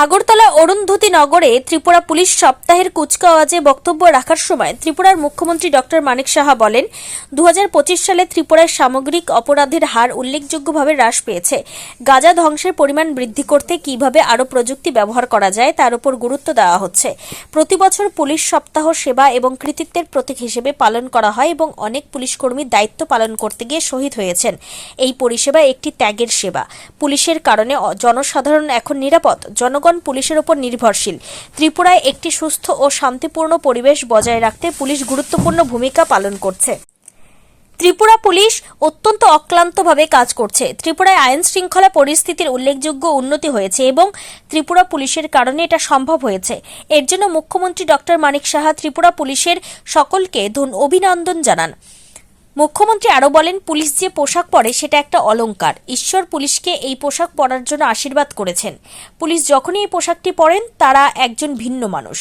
আগরতলা অরুন্ধতী নগরে ত্রিপুরা পুলিশ সপ্তাহের কুচকাওয়াজে বক্তব্য রাখার সময় ত্রিপুরার মুখ্যমন্ত্রী ডক্টর মানিক সাহা বলেন, 2025 সালে ত্রিপুরায় সামগ্রিক অপরাধের হার উল্লেখযোগ্যভাবে হ্রাস পেয়েছে। গাঁজা ধ্বংসের পরিমাণ বৃদ্ধি করতে কিভাবে আরও প্রযুক্তি ব্যবহার করা যায় তার উপর গুরুত্ব দেওয়া হচ্ছে। প্রতি বছর পুলিশ সপ্তাহ সেবা এবং কৃতিত্বের প্রতীক হিসেবে পালন করা হয় এবং অনেক পুলিশকর্মী দায়িত্ব পালন করতে গিয়ে শহীদ হয়েছেন। এই পরিষেবা একটি ত্যাগের সেবা। পুলিশের কারণে জনসাধারণ এখন নিরাপদ। জনগণ পুলিশের উপর নির্ভরশীল। ত্রিপুরায় একটি সুস্থ ও শান্তিপূর্ণ পরিবেশ বজায় রাখতে পুলিশ গুরুত্বপূর্ণ ভূমিকা পালন করছে। ত্রিপুরা পুলিশ অত্যন্ত অক্লান্তভাবে কাজ করছে। ত্রিপুরায় আইন শৃঙ্খলা পরিস্থিতির উল্লেখযোগ্য উন্নতি হয়েছে এবং ত্রিপুরা পুলিশের কারণে এটা সম্ভব হয়েছে। এর জন্য মুখ্যমন্ত্রী ডক্টর মানিক সাহা ত্রিপুরা পুলিশের সকলকে অভিনন্দন জানান। মুখ্যমন্ত্রী আরও বলেন, পুলিশ যে পোশাক পরে সেটা একটা অলংকার। ঈশ্বর পুলিশকে এই পোশাক পরার জন্য আশীর্বাদ করেছেন। পুলিশ যখনই এই পোশাকটি পরেন তারা একজন ভিন্ন মানুষ।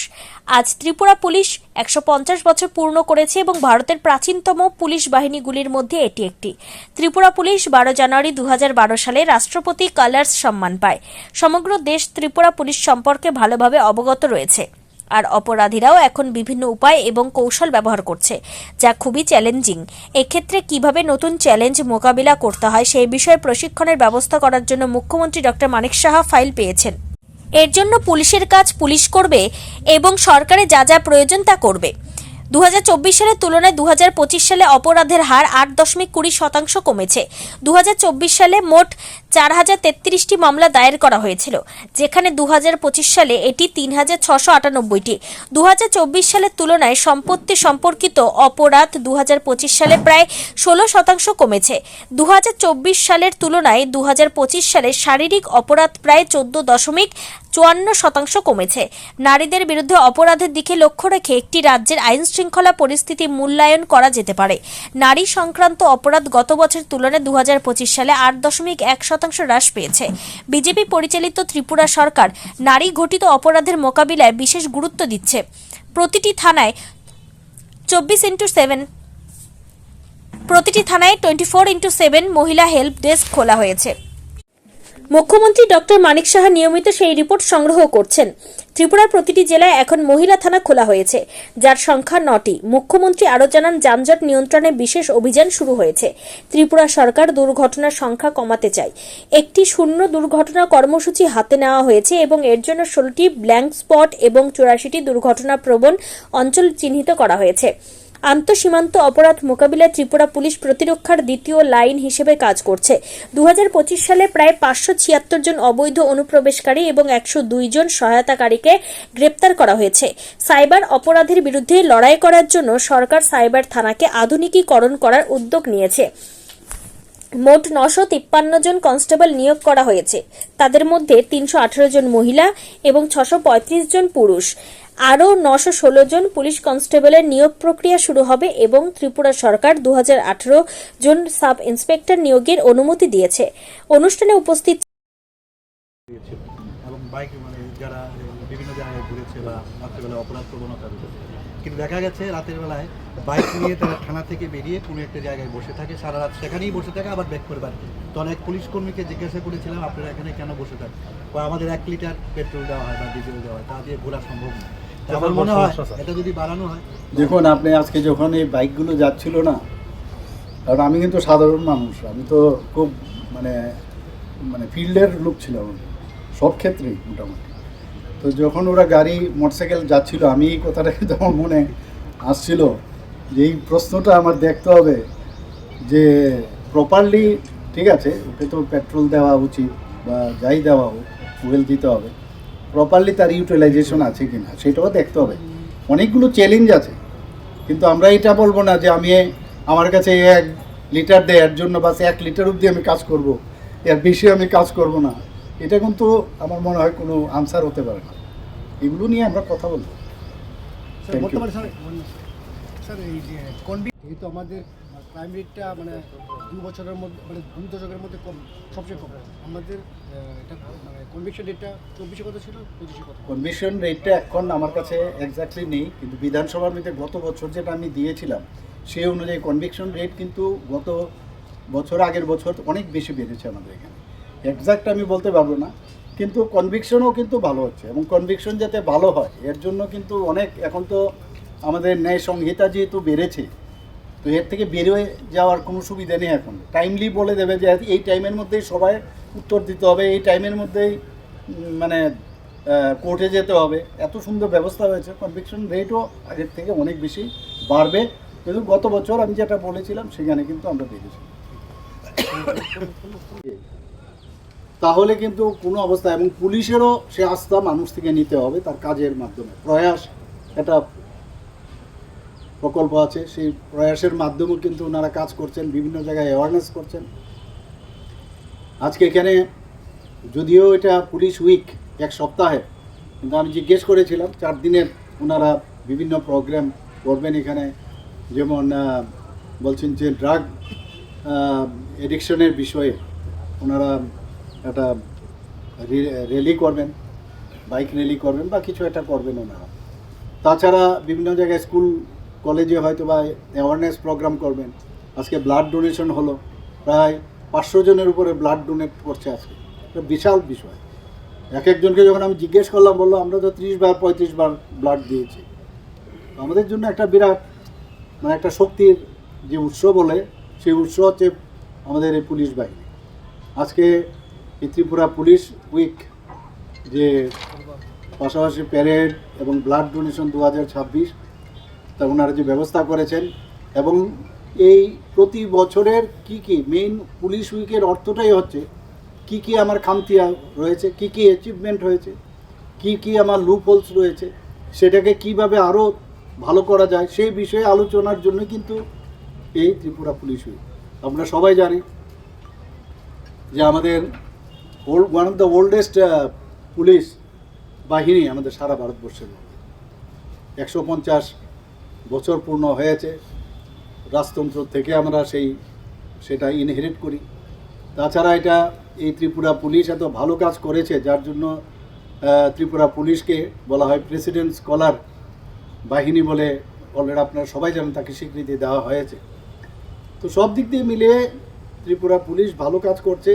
আজ ত্রিপুরা পুলিশ 150 বছর পূর্ণ করেছে এবং ভারতের প্রাচীনতম পুলিশ বাহিনীগুলির মধ্যে এটি একটি। ত্রিপুরা পুলিশ 12 জানুয়ারি 2012 সালে রাষ্ট্রপতি কালার্স সম্মান পায়। সমগ্র দেশ ত্রিপুরা পুলিশ সম্পর্কে ভালোভাবে অবগত রয়েছে। আর অপরাধীরাও এখন বিভিন্ন উপায় এবং কৌশল ব্যবহার করছে, যা খুবই চ্যালেঞ্জিং। এক্ষেত্রে কিভাবে নতুন চ্যালেঞ্জ মোকাবিলা করতে হয় সেই বিষয়ে প্রশিক্ষণের ব্যবস্থা করার জন্য মুখ্যমন্ত্রী ডক্টর মানিক সাহা ফাইল পেয়েছেন। এর জন্য পুলিশের কাজ পুলিশ করবে এবং সরকারে যা যা প্রয়োজন তা করবে। 2024 সালের তুলনায় 2025 সালে অপরাধের হার 8.20% কমেছে। 2024 সালে মোট 4033টি মামলা দায়ের করা হয়েছিল, যেখানে 2025 সালে এটি 3698টি। 2024 সালের তুলনায় সম্পত্তি সম্পর্কিত অপরাধ 2025 সালে প্রায় 16% কমেছে। 2024 সালের তুলনায় 2025 সালে শারীরিক অপরাধ প্রায় 14.54% কমেছে। নারীদের বিরুদ্ধে অপরাধের দিকে লক্ষ্য রেখে একটি রাজ্যের আইন শৃঙ্খলা পরিস্থিতি মূল্যায়ন করা যেতে পারে। নারী সংক্রান্ত অপরাধ গত বছরের তুলনায় 2025 সালে 8.1% হ্রাস পেয়েছে। বিজেপি পরিচালিত ত্রিপুরা সরকার নারী ঘটিত অপরাধের মোকাবিলায় বিশেষ গুরুত্ব দিচ্ছে। প্রতিটি থানায় 24/7 মহিলা হেল্প ডেস্ক খোলা হয়েছে। মুখ্যমন্ত্রী ডক্টর মানিক সাহা নিয়মিত সেই রিপোর্ট সংগ্রহ করছেন। ত্রিপুরার প্রতিটি জেলায় এখন মহিলা থানা খোলা হয়েছে, যার সংখ্যা 9টি। মুখ্যমন্ত্রী আরও জানান, যানজট নিয়ন্ত্রণে বিশেষ অভিযান শুরু হয়েছে। ত্রিপুরা সরকার দুর্ঘটনার সংখ্যা কমাতে চায়। একটি শূন্য দুর্ঘটনা কর্মসূচি হাতে নেওয়া হয়েছে এবং এর জন্য 16টি ব্ল্যাঙ্ক স্পট এবং 84টি দুর্ঘটনা প্রবণ অঞ্চল চিহ্নিত করা হয়েছে। আন্তঃসীমান্ত অপরাধ মোকাবিলায় ত্রিপুরা পুলিশ প্রতিরক্ষার দ্বিতীয় লাইন হিসেবে কাজ করছে। 2025 সালে প্রায় 576 জন অবৈধ অনুপ্রবেশকারী এবং 102 জন সহায়তাকারীকে গ্রেপ্তার করা হয়েছে। সাইবার অপরাধের বিরুদ্ধে লড়াই করার জন্য সরকার সাইবার থানাকে আধুনিকীকরণ করার উদ্যোগ নিয়েছে। মোট 953 জন কনস্টেবল নিয়োগ করা হয়েছে। তাদের মধ্যে 318 জন মহিলা এবং 635 জন পুরুষ। আরও 916 জন পুলিশ কনস্টেবলের নিয়োগ প্রক্রিয়া শুরু হবে এবং ত্রিপুরা সরকার 2018 জন সাব ইন্সপেক্টর নিয়োগের অনুমতি দিয়েছে। অনুষ্ঠানে উপস্থিত এবং বাইক যারা বিভিন্ন জায়গায় ঘুরেছে বা রাত্রেবেলা অপরাধ প্রবণতা, কিন্তু দেখা গেছে রাতের বেলায় বাইক নিয়ে তারা থানা থেকে বেরিয়ে কোনো একটা জায়গায় বসে থাকে, সারা রাত সেখানেই বসে থাকে, আবার ব্যাক করে বাড়ি। তো অনেক পুলিশ কর্মীকে জিজ্ঞাসা করেছিলাম, আপনারা এখানে কেন বসে থাকেন? বা আমাদের 1 লিটার পেট্রোল দেওয়া হয় বা ডিজেল দেওয়া হয়, তা দিয়ে ঘোরা সম্ভব না। আমার মনে হয় এটা যদি বাড়ানো হয়। দেখুন, আপনি আজকে যখন এই বাইকগুলো যাচ্ছিল না, কারণ আমি কিন্তু সাধারণ মানুষ, আমি তো খুব মানে ফিল্ডের লোক ছিলাম সব ক্ষেত্রেই মোটামুটি। তো যখন ওরা গাড়ি মোটরসাইকেল যাচ্ছিল, আমি এই কথাটা কিন্তু আমার মনে আসছিল যে এই প্রশ্নটা আমার দেখতে হবে যে প্রপারলি, ঠিক আছে, ওকে তো পেট্রোল দেওয়া উচিত বা যাই দেওয়া হোক, ফুয়েল দিতে হবে, প্রপারলি তার ইউটিলাইজেশন আছে কি না সেটাও দেখতে হবে। অনেকগুলো চ্যালেঞ্জ আছে, কিন্তু আমরা এটা বলবো না যে আমার কাছে 1 লিটার দেয় এর জন্য বাস 1 লিটার অবধি আমি কাজ করব, এর বেশি আমি কাজ করব না। এটা কিন্তু আমার মনে হয় কোনো আনসার হতে পারে না। এগুলো নিয়ে আমরা কথা বলবো। স্যার এই যে যেহেতু আমাদের ক্রাইম রেটটা 2 বছরের মধ্যে 2 দশকের মধ্যে সবচেয়ে কম, আমাদের এটা কনভিকশন রেটটা 24-এ কত ছিল, 25-এ কত? কনভিকশন রেটটা এখন আমার কাছে এক্স্যাক্টলি নেই, কিন্তু বিধানসভার মধ্যে গত বছর যেটা আমি দিয়েছিলাম সেই অনুযায়ী কনভিকশন রেট কিন্তু গত বছর আগের বছর অনেক বেশি বেড়েছে আমাদের এখানে। এক্স্যাক্ট আমি বলতে পারবো না, কিন্তু কনভিকশনও কিন্তু ভালো হচ্ছে, এবং কনভিকশন যাতে ভালো হয় এর জন্য কিন্তু অনেক, এখন তো আমাদের ন্যায় সংহিতা যেহেতু বেড়েছে, তো এর থেকে বেরোয় যাওয়ার কোনো সুবিধা নেই। এখন টাইমলি বলে দেবে যে এই টাইমের মধ্যেই সবাই উত্তর দিতে হবে, এই টাইমের মধ্যেই মানে কোর্টে যেতে হবে। এত সুন্দর ব্যবস্থা হয়েছে, কনভিকশন রেটও আগের থেকে অনেক বেশি বাড়বে। কিন্তু গত বছর আমি যেটা বলেছিলাম সেখানে কিন্তু আমরা পেরেছি। তাহলে কিন্তু কোনো অবস্থা, এবং পুলিশেরও সে আস্থা মানুষ থেকে নিতে হবে তার কাজের মাধ্যমে। প্রয়াস একটা প্রকল্প আছে, সেই প্রয়াসের মাধ্যমেও কিন্তু ওনারা কাজ করছেন, বিভিন্ন জায়গায় অ্যাওয়ারনেস করছেন। আজকে এখানে যদিও এটা পুলিশ উইক, এক সপ্তাহে, কিন্তু আমি জিজ্ঞেস করেছিলাম 4 দিনের ওনারা বিভিন্ন প্রোগ্রাম করবেন এখানে। যেমন বলছেন যে ড্রাগ এডিকশনের বিষয়ে ওনারা একটা র্যালি করবেন, বাইক র্যালি করবেন বা কিছু একটা করবেন ওনারা। তাছাড়া বিভিন্ন জায়গায় স্কুল কলেজে হয়তো বা অ্যাওয়ারনেস প্রোগ্রাম করবেন। আজকে ব্লাড ডোনেশন হলো, প্রায় 500 জনের উপরে ব্লাড ডোনেট করছে আজকে। এটা বিশাল বিষয়। এক একজনকে যখন আমি জিজ্ঞেস করলাম, বললো আমরা তো 30 বার 35 বার ব্লাড দিয়েছি। আমাদের জন্য একটা বিরাট মানে একটা শক্তির যে উৎস বলে, সেই উৎস হচ্ছে আমাদের এই পুলিশ বাহিনী। আজকে এই ত্রিপুরা পুলিশ উইক, যে পাশাপাশি প্যারেড এবং ব্লাড ডোনেশন 2026, তা ওনারা যে ব্যবস্থা করেছেন, এবং এই প্রতি বছরের কি মেইন পুলিশ উইকের অর্থটাই হচ্ছে কি আমার খামতি রয়েছে, কি অ্যাচিভমেন্ট হয়েছে, কি আমার লুপ হোলস রয়েছে, সেটাকে কিভাবে আরও ভালো করা যায় সেই বিষয়ে আলোচনার জন্য কিন্তু এই ত্রিপুরা পুলিশ উইক। আমরা সবাই জানি যে আমাদের one of the oldest police বাহিনী আমাদের সারা ভারতবর্ষের মধ্যে। 150 বছর পূর্ণ হয়েছে, রাজতন্ত্র থেকে আমরা সেটা ইনহেরিট করি। তাছাড়া এটা এই ত্রিপুরা পুলিশ এত ভালো কাজ করেছে, যার জন্য ত্রিপুরা পুলিশকে বলা হয় প্রেসিডেন্ট স্কলার বাহিনী বলে। অলরেডি আপনারা সবাই জানেন, তাকে স্বীকৃতি দেওয়া হয়েছে। তো সব দিক দিয়ে মিলিয়ে ত্রিপুরা পুলিশ ভালো কাজ করছে।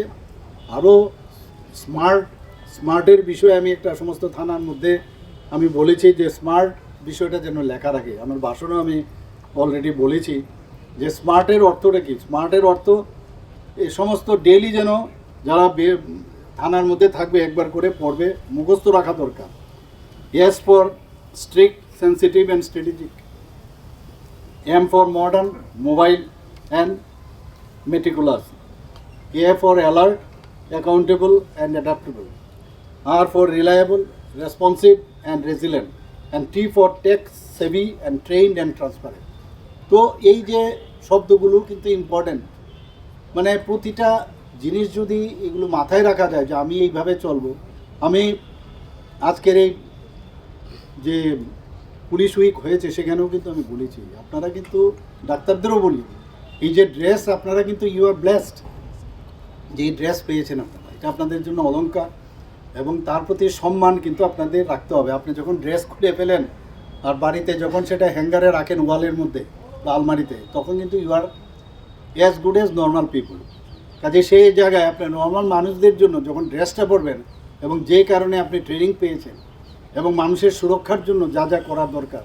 আরও স্মার্টের বিষয়ে আমি একটা সমস্ত থানার মধ্যে আমি বলেছি যে স্মার্ট বিষয়টা যেন লেখা রাখে। আমার ভাষণও আমি অলরেডি বলেছি যে স্মার্টের অর্থটা কী। স্মার্টের অর্থ এই সমস্ত ডেইলি যেন যারা থানার মধ্যে থাকবে একবার করে পড়বে, মুখস্থ রাখা দরকার। S for strict, sensitive and strategic, M for modern, mobile and meticulous, A for alert, accountable and adaptable, R for reliable, responsive and resilient, and T for tech savvy and trained and transparent. তো এই যে শব্দগুলো কিন্তু important, মানে প্রতিটা জিনিস যদি এগুলো মাথায় রাখা যায় যে আমি এইভাবে চলবো। আমি আজকের এই যে পুলিশ উইক হয়েছে সেখানেও কিন্তু আমি বলেছি, আপনারা কিন্তু ডাক্তারদেরও বলি, এই যে ড্রেস আপনারা কিন্তু ইউ আর ব্লেসড, যে ড্রেস পেয়েছেন আপনারা, এটা আপনাদের জন্য অলংকার, এবং তার প্রতি সম্মান কিন্তু আপনাদের রাখতে হবে। আপনি যখন ড্রেস খুলে ফেলেন আর বাড়িতে যখন সেটা হ্যাঙ্গারে রাখেন ওয়ালের মধ্যে বা আলমারিতে, তখন কিন্তু you are as good as normal people. কাজে সেই জায়গায় আপনার নর্মাল মানুষদের জন্য যখন ড্রেসটা পরবেন, এবং যে কারণে আপনি ট্রেনিং পেয়েছেন, এবং মানুষের সুরক্ষার জন্য যা যা করা দরকার